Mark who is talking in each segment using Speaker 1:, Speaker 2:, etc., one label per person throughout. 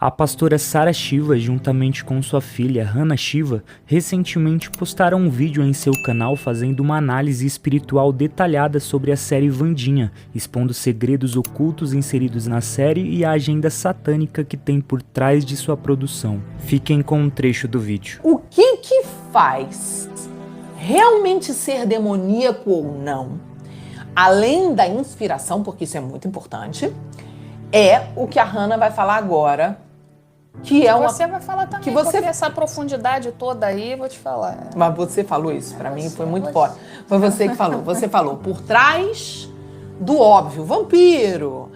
Speaker 1: A pastora Sarah Shiva, juntamente com sua filha Hannah Shiva, recentemente postaram um vídeo em seu canal fazendo uma análise espiritual detalhada sobre a série Wandinha, expondo segredos ocultos inseridos na série e a agenda satânica que tem por trás de sua produção. Fiquem com um trecho do vídeo.
Speaker 2: O que faz realmente ser demoníaco ou não, além da inspiração, porque isso é muito importante, é o que a Hannah vai falar agora, que é uma...
Speaker 3: Você vai falar também, porque essa profundidade toda aí, eu vou te falar.
Speaker 2: Mas você falou isso, pra mim foi muito forte. Foi você que falou. Você falou, por trás do óbvio, vampiro,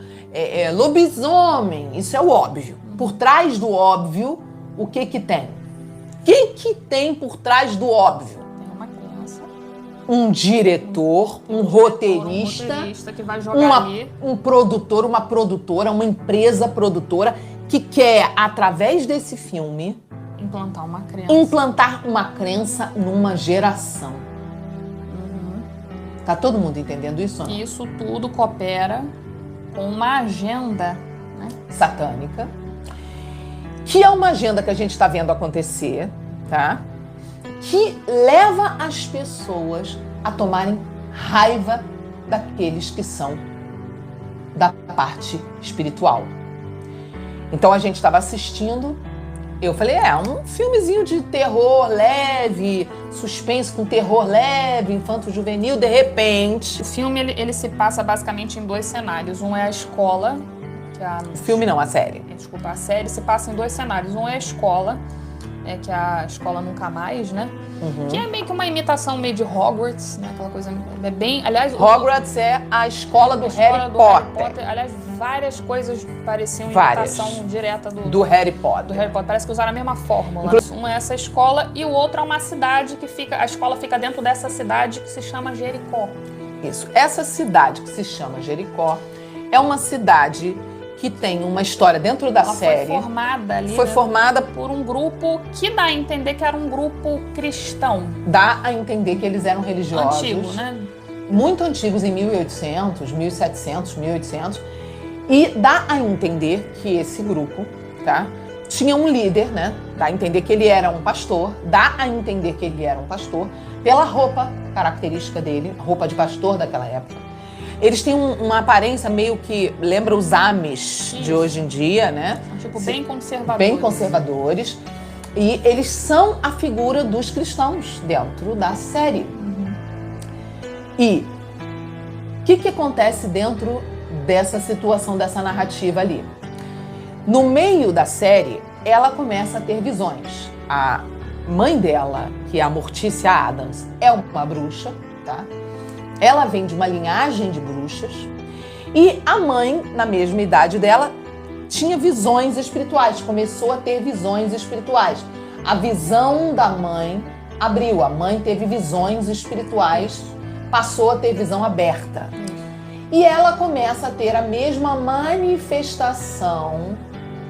Speaker 2: lobisomem, isso é o óbvio. Por trás do óbvio, o que tem? O que tem por trás do óbvio?
Speaker 3: Tem uma criança.
Speaker 2: Um diretor, um roteirista,
Speaker 3: que vai jogar
Speaker 2: um produtor, uma produtora, uma empresa produtora que quer, através desse filme,
Speaker 3: implantar uma crença
Speaker 2: numa geração. Tá todo mundo entendendo isso?
Speaker 3: E isso tudo coopera com uma agenda, né,
Speaker 2: satânica, que é uma agenda que a gente está vendo acontecer, tá? Que leva as pessoas a tomarem raiva daqueles que são da parte espiritual. Então a gente estava assistindo, eu falei, um filmezinho de terror leve, suspense com terror leve, infanto-juvenil, de repente...
Speaker 3: O filme, ele se passa basicamente em dois cenários. Um é a escola...
Speaker 2: O filme não, a série.
Speaker 3: Desculpa, a série se passa em dois cenários. Um é a escola, que é a Escola Nunca Mais, né? Uhum. Que é meio que uma imitação meio de Hogwarts, né? Aquela coisa, é bem... Aliás,
Speaker 2: Hogwarts é a escola do Harry Potter.
Speaker 3: Aliás, várias coisas pareciam imitação direta
Speaker 2: do Harry Potter.
Speaker 3: Do Harry Potter. Parece que usaram a mesma fórmula. Um é essa escola e o outro é uma cidade que fica... A escola fica dentro dessa cidade que se chama Jericó.
Speaker 2: Isso. Essa cidade que se chama Jericó é uma cidade que tem uma história dentro da série.
Speaker 3: Foi formada por um grupo que dá a entender que era um grupo cristão.
Speaker 2: Dá a entender que eles eram religiosos.
Speaker 3: Antigo, né?
Speaker 2: Muito antigos, em 1800, 1700, 1800. E dá a entender que esse grupo, tá, tinha um líder, né? Dá a entender que ele era um pastor. Dá a entender que ele era um pastor pela roupa característica dele, roupa de pastor daquela época. Eles têm uma aparência meio que lembra os Amish de hoje em dia, né?
Speaker 3: Tipo, bem conservadores.
Speaker 2: Bem conservadores. E eles são a figura dos cristãos dentro da série. Uhum. E o que acontece dentro dessa situação, dessa narrativa ali? No meio da série, ela começa a ter visões. A mãe dela, que é a Mortícia Addams, é uma bruxa, tá? Ela vem de uma linhagem de bruxas e a mãe, na mesma idade dela, tinha visões espirituais, começou a ter visões espirituais. A visão da mãe abriu, a mãe teve visões espirituais, passou a ter visão aberta. E ela começa a ter a mesma manifestação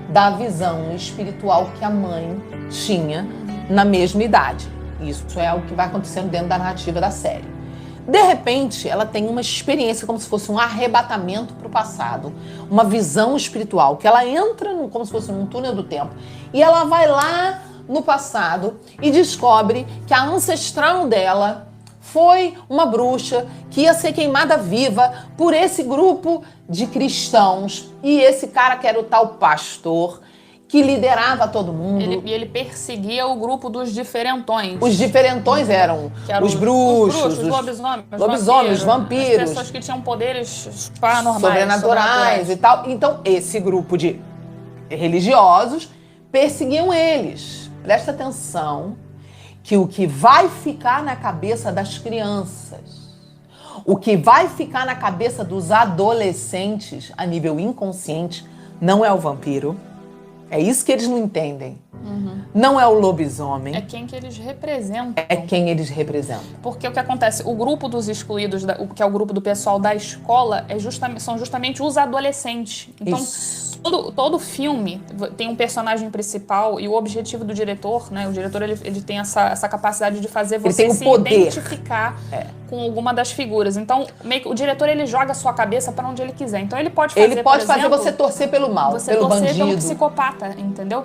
Speaker 2: da visão espiritual que a mãe tinha na mesma idade. Isso é o que vai acontecendo dentro da narrativa da série. De repente, ela tem uma experiência como se fosse um arrebatamento para o passado, uma visão espiritual, que ela entra como se fosse num túnel do tempo e ela vai lá no passado e descobre que a ancestral dela foi uma bruxa que ia ser queimada viva por esse grupo de cristãos e esse cara que era o tal pastor que liderava todo mundo.
Speaker 3: Ele perseguia o grupo dos diferentões.
Speaker 2: Os diferentões eram os bruxos, os lobisomens, os vampiros.
Speaker 3: As pessoas que tinham poderes paranormais,
Speaker 2: sobrenaturais e tal. Então, esse grupo de religiosos perseguiam eles. Presta atenção que o que vai ficar na cabeça das crianças, o que vai ficar na cabeça dos adolescentes a nível inconsciente, não é o vampiro. É isso que eles não entendem. Uhum. Não é o lobisomem.
Speaker 3: É quem que eles representam.
Speaker 2: É quem eles representam.
Speaker 3: Porque o que acontece, o grupo dos excluídos, que é o grupo do pessoal da escola, são justamente os adolescentes. Então,
Speaker 2: isso.
Speaker 3: todo filme tem um personagem principal e o objetivo do diretor, né? O diretor ele tem essa capacidade de fazer você se identificar com alguma das figuras. Então, meio que o diretor ele joga a sua cabeça para onde ele quiser. Então ele pode fazer,
Speaker 2: fazer você torcer pelo mal,
Speaker 3: você
Speaker 2: pelo
Speaker 3: torcer
Speaker 2: bandido,
Speaker 3: pelo psicopata, entendeu?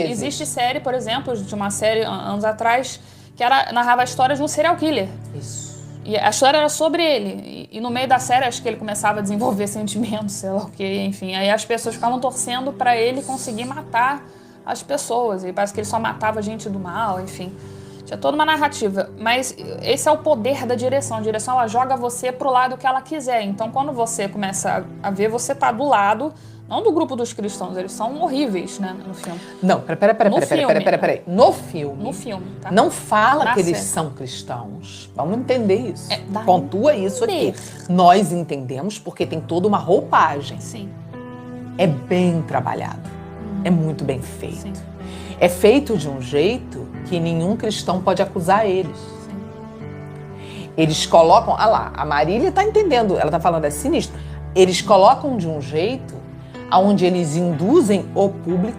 Speaker 3: Existe série, por exemplo, de uma série anos atrás que narrava a história de um serial killer.
Speaker 2: Isso.
Speaker 3: E a história era sobre ele. E no meio da série, acho que ele começava a desenvolver sentimentos, sei lá o quê, enfim. Aí as pessoas ficavam torcendo pra ele conseguir matar as pessoas. E parece que ele só matava gente do mal, enfim. Tinha toda uma narrativa. Mas esse é o poder da direção. A direção, ela joga você pro lado que ela quiser. Então, quando você começa a ver, você tá do lado... Não do grupo dos cristãos, eles são horríveis, né, no filme.
Speaker 2: Não, peraí. No filme,
Speaker 3: tá?
Speaker 2: Não fala que eles são cristãos. Vamos entender isso. Pontua isso aqui. Nós entendemos porque tem toda uma roupagem.
Speaker 3: Sim.
Speaker 2: É bem trabalhado. É muito bem feito.
Speaker 3: Sim.
Speaker 2: É feito de um jeito que nenhum cristão pode acusar eles.
Speaker 3: Sim.
Speaker 2: Eles colocam... Ah lá, a Marília tá entendendo. Ela tá falando, é sinistro. Eles colocam de um jeito onde eles induzem o público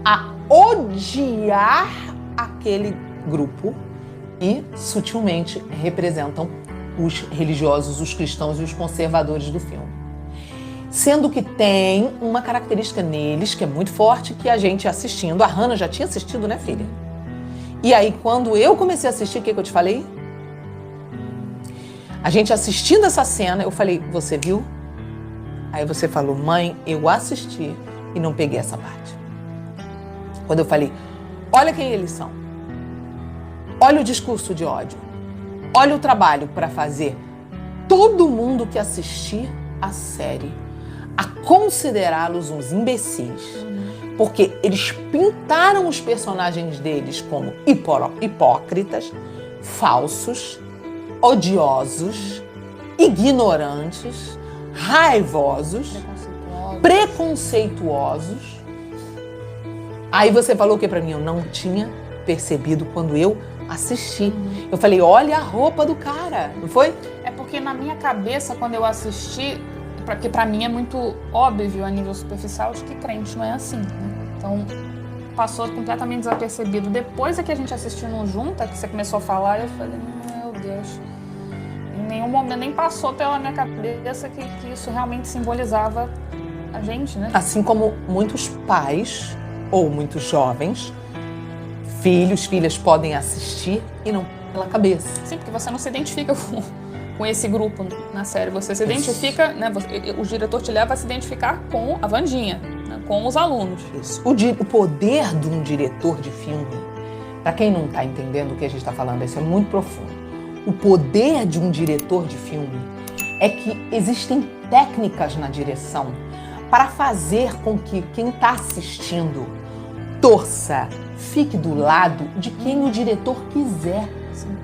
Speaker 2: a odiar aquele grupo e sutilmente representam os religiosos, os cristãos e os conservadores do filme. Sendo que tem uma característica neles que é muito forte, que a gente assistindo, a Hannah já tinha assistido, né, filha? E aí, quando eu comecei a assistir, o que eu te falei? A gente assistindo essa cena, eu falei, você viu? Aí você falou, mãe, eu assisti e não peguei essa parte. Quando eu falei, olha quem eles são. Olha o discurso de ódio. Olha o trabalho para fazer todo mundo que assistir a série a considerá-los uns imbecis. Porque eles pintaram os personagens deles como hipócritas, falsos, odiosos, ignorantes, raivosos, preconceituosos. Aí você falou o que pra mim? Eu não tinha percebido quando eu assisti. Eu falei, olha a roupa do cara, não foi?
Speaker 3: É porque na minha cabeça, quando eu assisti, porque pra mim é muito óbvio a nível superficial de que crente não é assim, né? Então, passou completamente desapercebido. Depois é que a gente assistindo junto, que você começou a falar, eu falei, meu Deus... Em nenhum momento nem passou pela minha cabeça que isso realmente simbolizava a gente, né?
Speaker 2: Assim como muitos pais ou muitos jovens, filhos, filhas podem assistir e não pela cabeça.
Speaker 3: Sim, porque você não se identifica com esse grupo na série. Você se identifica, né? O diretor te leva a se identificar com a Wandinha, né? Com os alunos.
Speaker 2: Isso. O poder de um diretor de filme, para quem não está entendendo o que a gente está falando, isso é muito profundo. O poder de um diretor de filme é que existem técnicas na direção para fazer com que quem está assistindo torça, fique do lado de quem o diretor quiser.
Speaker 3: Sim.